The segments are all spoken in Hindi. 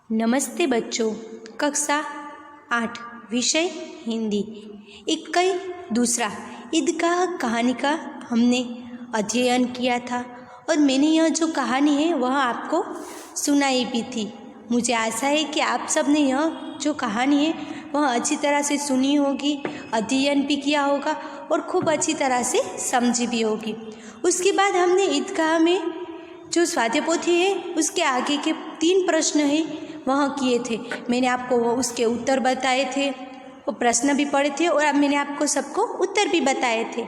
नमस्ते बच्चों। कक्षा 8 विषय हिंदी। इक्कई दूसरा ईदगाह कहानी का हमने अध्ययन किया था और मैंने यह जो कहानी है वह आपको सुनाई भी थी। मुझे आशा है कि आप सब ने यह जो कहानी है वह अच्छी तरह से सुनी होगी, अध्ययन भी किया होगा और खूब अच्छी तरह से समझी भी होगी। उसके बाद हमने ईदगाह में जो स्वाध्याय पोथी है उसके आगे के 3 प्रश्न हैं वह किए थे। मैंने आपको उसके उत्तर बताए थे, वो प्रश्न भी पढ़े थे और अब मैंने आपको सबको उत्तर भी बताए थे।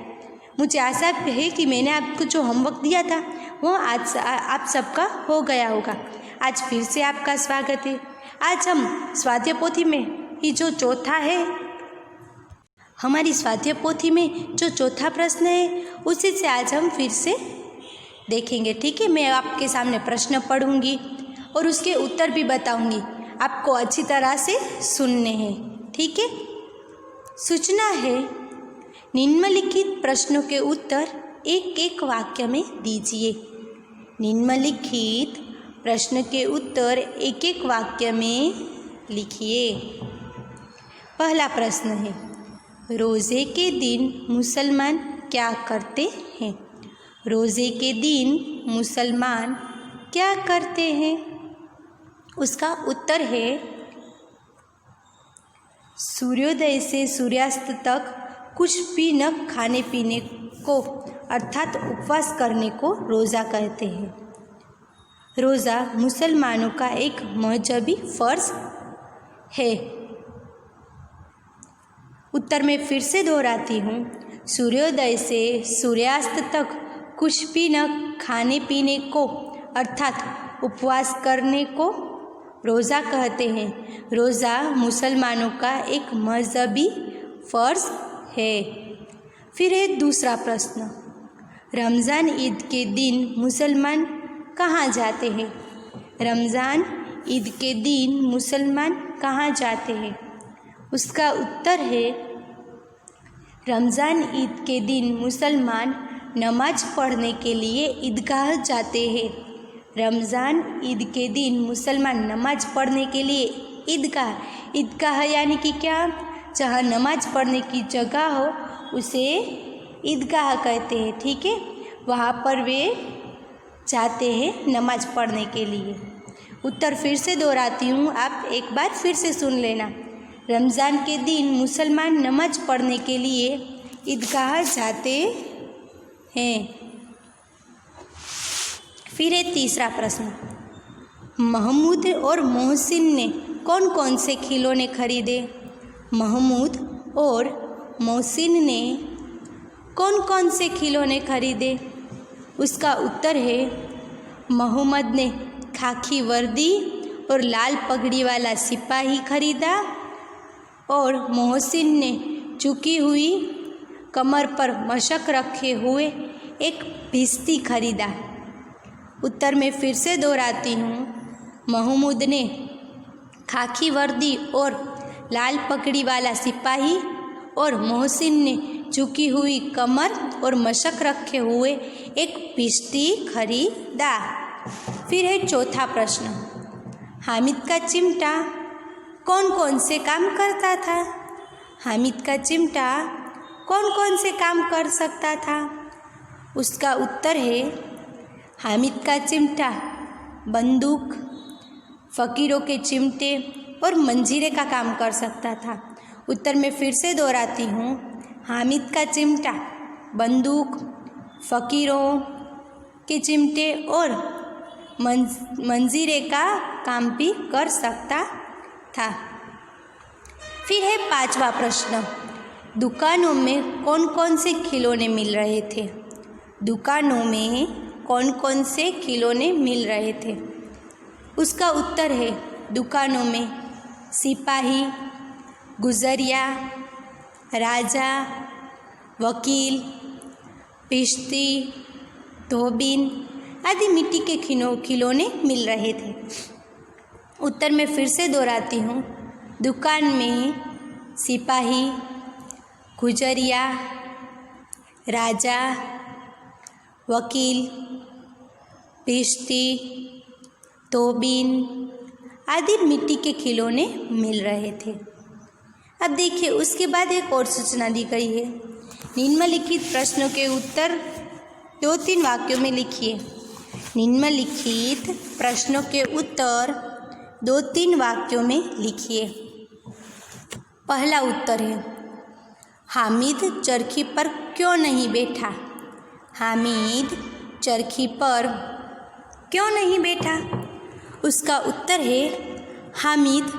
मुझे आशा है कि मैंने आपको जो होमवर्क दिया था वह आज आप सबका हो गया होगा। आज फिर से आपका स्वागत है। आज हम स्वाध्याय पोथी में ही जो चौथा है, हमारी स्वाध्याय पोथी में जो चौथा प्रश्न है उसी से आज हम फिर से देखेंगे। ठीक है, मैं आपके सामने प्रश्न पढ़ूंगी और उसके उत्तर भी बताऊंगी। आपको अच्छी तरह से सुनने हैं। ठीक है, सूचना है निम्नलिखित प्रश्नों के उत्तर एक एक वाक्य में दीजिए। निम्नलिखित प्रश्न के उत्तर एक एक वाक्य में लिखिए। पहला प्रश्न है, रोज़े के दिन मुसलमान क्या करते हैं? रोज़े के दिन मुसलमान क्या करते हैं? उसका उत्तर है सूर्योदय से सूर्यास्त तक कुछ भी न खाने पीने को अर्थात उपवास करने को रोज़ा कहते हैं। रोज़ा मुसलमानों का एक मजहबी फर्ज है। उत्तर में फिर से दोहराती हूँ, सूर्योदय से सूर्यास्त तक कुछ भी न खाने पीने को अर्थात उपवास करने को रोज़ा कहते हैं। रोज़ा मुसलमानों का एक मजहबी फ़र्ज है। फिर है दूसरा प्रश्न, रमज़ान ईद के दिन मुसलमान कहाँ जाते हैं? रमज़ान ईद के दिन मुसलमान कहाँ जाते हैं? उसका उत्तर है रमज़ान ईद के दिन मुसलमान नमाज पढ़ने के लिए ईदगाह जाते हैं। रमज़ान ईद के दिन मुसलमान नमाज पढ़ने के लिए ईदगाह यानी कि क्या, जहाँ नमाज पढ़ने की जगह हो उसे ईदगाह कहते हैं। ठीक है, वहाँ पर वे जाते हैं नमाज पढ़ने के लिए। उत्तर फिर से दोहराती हूँ, आप एक बार फिर से सुन लेना। रमज़ान के दिन मुसलमान नमाज पढ़ने के लिए ईदगाह जाते हैं। फिर है तीसरा प्रश्न, महमूद और मोहसिन ने कौन कौन से खिलौने खरीदे? महमूद और मोहसिन ने कौन कौन से खिलौने खरीदे? उसका उत्तर है मोहम्मद ने खाकी वर्दी और लाल पगड़ी वाला सिपाही खरीदा और मोहसिन ने झुकी हुई कमर पर मशक रखे हुए एक भिश्ती खरीदा। उत्तर में फिर से दोहराती हूँ, महमूद ने खाकी वर्दी और लाल पगड़ी वाला सिपाही और मोहसिन ने झुकी हुई कमर और मशक रखे हुए एक भिश्ती खरीदा। फिर है चौथा प्रश्न, हामिद का चिमटा कौन कौन से काम करता था? हामिद का चिमटा कौन कौन से काम कर सकता था? उसका उत्तर है हामिद का चिमटा बंदूक, फ़कीरों के चिमटे और मंजीरे का काम कर सकता था। उत्तर में फिर से दोहराती हूँ, हामिद का चिमटा बंदूक, फ़कीरों के चिमटे और मंजीरे का काम भी कर सकता था। फिर है पांचवा प्रश्न, दुकानों में कौन कौन से खिलौने मिल रहे थे? दुकानों में कौन कौन से खिलौने मिल रहे थे? उसका उत्तर है दुकानों में सिपाही, गुजरिया, राजा, वकील, भिश्ती, धोबिन आदि मिट्टी के खिलौने मिल रहे थे। उत्तर में फिर से दोहराती हूँ, दुकान में सिपाही, गुजरिया, राजा, वकील, भिश्ती, धोबिन आदि मिट्टी के खिलौने मिल रहे थे। अब देखिए उसके बाद एक और सूचना दी गई है। निम्नलिखित प्रश्नों के उत्तर 2-3 वाक्यों में लिखिए। निम्नलिखित प्रश्नों के उत्तर 2-3 वाक्यों में लिखिए। पहला उत्तर है, हामिद चरखी पर क्यों नहीं बैठा? हामिद चरखी पर क्यों नहीं बैठा? उसका उत्तर है, हामिद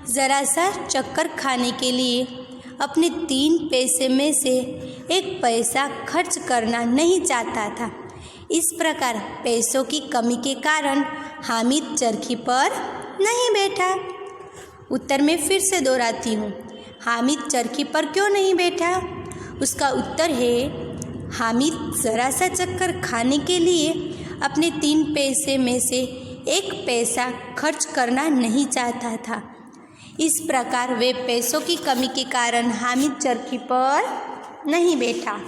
ज़रा सा चक्कर खाने के लिए अपने 3 पैसे में से 1 पैसा खर्च करना नहीं चाहता था। इस प्रकार पैसों की कमी के कारण हामिद चरखी पर नहीं बैठा। उत्तर में फिर से दोहराती हूँ, हामिद चरखी पर क्यों नहीं बैठा? उसका उत्तर है, हामिद ज़रा सा चक्कर खाने के लिए अपने 3 पैसे में से 1 पैसा खर्च करना नहीं चाहता था। इस प्रकार वे पैसों की कमी के कारण हामिद चरखी पर नहीं बैठा।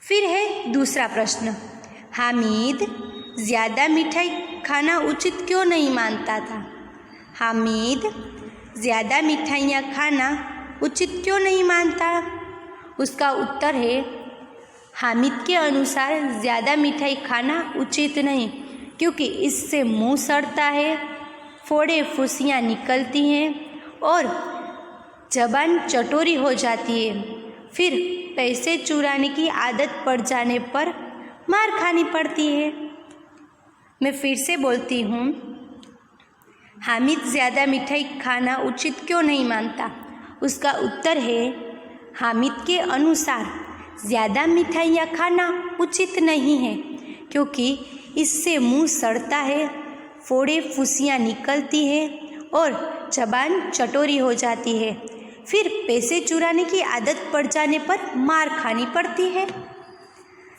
फिर है दूसरा प्रश्न, हामिद ज़्यादा मिठाई खाना उचित क्यों नहीं मानता था? हामिद ज़्यादा मिठाइयाँ खाना उचित क्यों नहीं मानता? उसका उत्तर है, हामिद के अनुसार ज़्यादा मिठाई खाना उचित नहीं, क्योंकि इससे मुंह सड़ता है, फोड़े फुंसियाँ निकलती हैं और ज़बान चटोरी हो जाती है। फिर पैसे चुराने की आदत पड़ जाने पर मार खानी पड़ती है। मैं फिर से बोलती हूँ, हामिद ज़्यादा मिठाई खाना उचित क्यों नहीं मानता? उसका उत्तर है, हामिद के अनुसार ज़्यादा मिठाइयाँ खाना उचित नहीं है, क्योंकि इससे मुंह सड़ता है, फोड़े फुंसियाँ निकलती है और ज़बान चटोरी हो जाती है। फिर पैसे चुराने की आदत पड़ जाने पर मार खानी पड़ती है।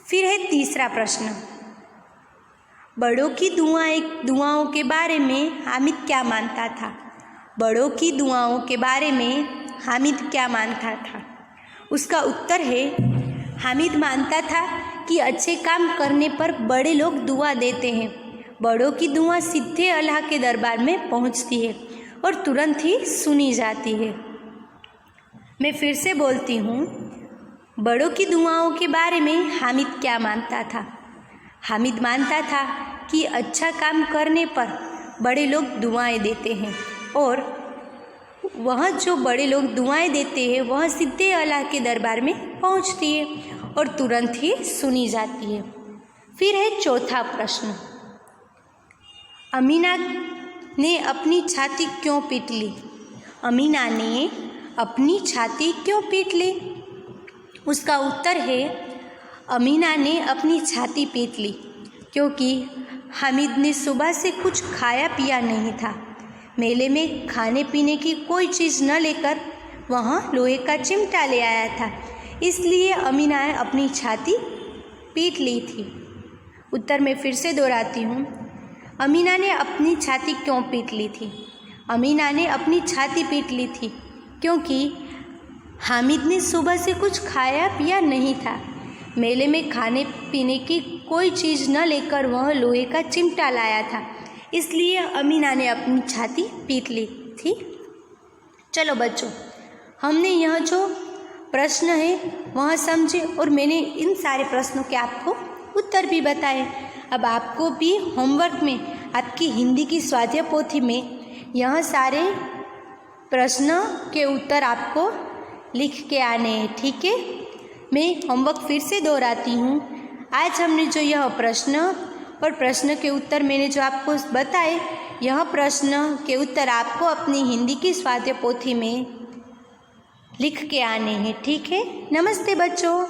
फिर है तीसरा प्रश्न, बड़ों की दुआओं के बारे में हामिद क्या मानता था? बड़ों की दुआओं के बारे में हामिद क्या मानता था? उसका उत्तर है, हामिद मानता था कि अच्छे काम करने पर बड़े लोग दुआ देते हैं। बड़ों की दुआ सीधे अल्लाह के दरबार में पहुंचती है और तुरंत ही सुनी जाती है। मैं फिर से बोलती हूँ, बड़ों की दुआओं के बारे में हामिद क्या मानता था? हामिद मानता था कि अच्छा काम करने पर बड़े लोग दुआएं देते हैं और वह जो बड़े लोग दुआएं देते हैं वह सीधे अल्लाह के दरबार में पहुंचती है और तुरंत ही सुनी जाती है। फिर है चौथा प्रश्न, अमीना ने अपनी छाती क्यों पीट ली? अमीना ने अपनी छाती क्यों पीट ली? उसका उत्तर है, अमीना ने अपनी छाती पीट ली क्योंकि हामिद ने सुबह से कुछ खाया पिया नहीं था। मेले में खाने पीने की कोई चीज़ न लेकर वहाँ लोहे का चिमटा ले आया था, इसलिए अमीना ने अपनी छाती पीट ली थी। उत्तर में फिर से दोहराती हूँ, अमीना ने अपनी छाती क्यों पीट ली थी? अमीना ने अपनी छाती पीट ली थी क्योंकि हामिद ने सुबह से कुछ खाया पिया नहीं था। मेले में खाने पीने की कोई चीज़ न लेकर वह लोहे का चिमटा लाया था, इसलिए अमीना ने अपनी छाती पीट ली थी। चलो बच्चों, हमने यह जो प्रश्न है वह समझे और मैंने इन सारे प्रश्नों के आपको उत्तर भी बताए। अब आपको भी होमवर्क में आपकी हिंदी की स्वाध्याय पोथी में यह सारे प्रश्न के उत्तर आपको लिख के आने हैं, ठीक है? मैं होमवर्क फिर से दोहराती हूँ। आज हमने जो यह प्रश्न और प्रश्न के उत्तर मैंने जो आपको बताए, यह प्रश्न के उत्तर आपको अपनी हिंदी की स्वाध्याय पोथी में लिख के आने हैं, ठीक है? नमस्ते बच्चों।